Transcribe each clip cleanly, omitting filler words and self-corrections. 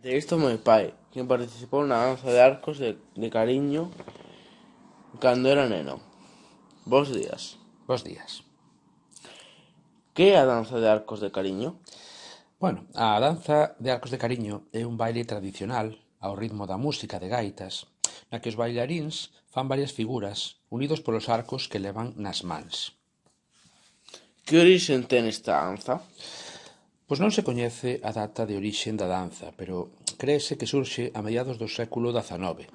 Isto meu pai, quen participou na danza de arcos de Cariño cando era neno. Bos días. Bos días. Que é a danza de arcos de Cariño? Bueno, a danza de arcos de cariño é un baile tradicional ao ritmo da música de gaitas, na que os bailaríns fan varias figuras unidos polos arcos que levan nas mans. Que orixen ten esta danza? Pois non se coñece a data de orixen da danza, pero créese que surxe a mediados do século XIX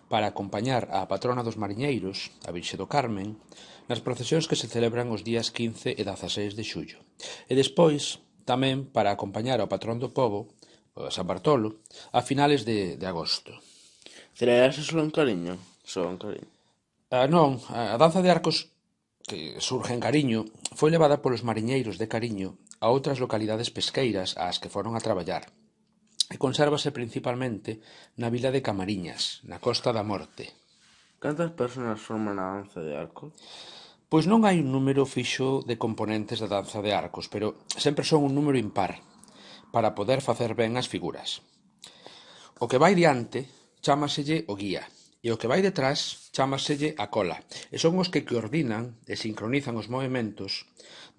para acompañar á patrona dos mariñeiros, a Virxe do Carmen, nas procesións que se celebran os días 15 e 16 de xullo. E despois tamén para acompañar ao patrón do pobo, o San Bartolo, a finales de agosto. Celebrase só en Cariño? Só en Cariño. Non, a danza de arcos que surge en Cariño foi levada polos mariñeiros de Cariño a outras localidades pesqueiras ás que foron a traballar e consérvase principalmente na vila de Camariñas, na Costa da Morte. Cantas persoas forman a danza de arcos? Pois non hai un número fixo de componentes da danza de arcos, pero sempre son un número impar para poder facer ben as figuras. O que vai diante chámaselle o guía e o que vai detrás chámaselle a cola e son os que coordinan e sincronizan os movementos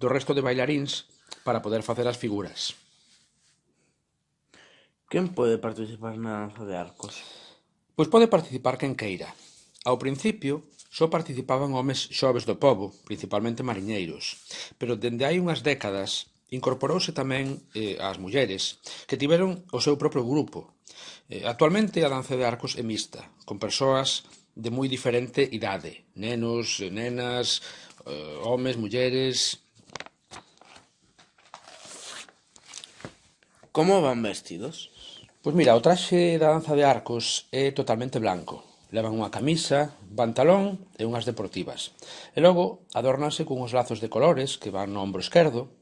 do resto de bailaríns para poder facer as figuras. Quen pode participar na danza de arcos? Pois pode participar quen queira. Ao principio só participaban homes xoves do pobo, principalmente mariñeiros, pero dende hai unhas décadas incorporouse tamén as mulleres, que tiveron o seu propio grupo. Actualmente a danza de arcos é mixta, con persoas de moi diferente idade, nenos, nenas, homes, mulleres. Como van vestidos? Pois mira, o traxe da danza de arcos é totalmente blanco. Levan unha camisa, pantalón e unhas deportivas. E logo adórnanse cunhos lazos de colores que van no ombro esquerdo,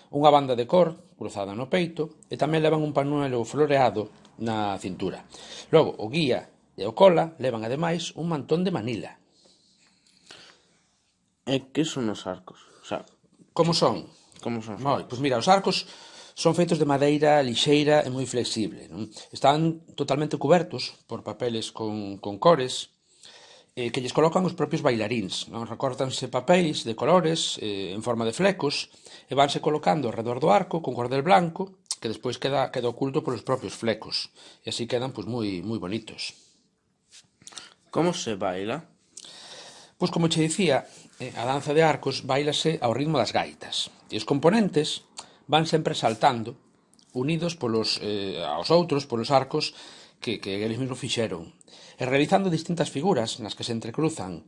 unha banda de cor cruzada no peito e tamén levan un pañuelo floreado na cintura. Logo, o guía e o cola levan ademais un mantón de Manila. E que son os arcos? Como son? Como son os arcos? Pois mira, os arcos son feitos de madeira lixeira e moi flexible, non? Están totalmente cubertos por papeles con cores que lles colocan os propios bailaríns, non? Recórtanse papéis de colores en forma de flecos e vanse colocando ao redor do arco con cordel blanco que despois queda oculto polos propios flecos e así quedan pois moi bonitos. Como se baila? Pois como che dicía, a danza de arcos bailase ao ritmo das gaitas e os componentes van sempre saltando unidos aos outros polos arcos que eles mesmos fixeron e realizando distintas figuras nas que se entrecruzan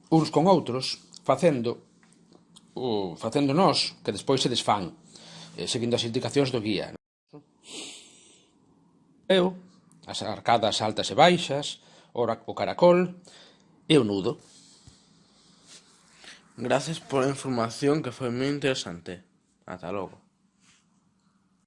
uns con outros facendo nós que despois se desfán seguindo as indicacións do guía. As arcadas altas e baixas, o caracol e o nudo. Gracias pola información que foi moi interesante. Ata logo.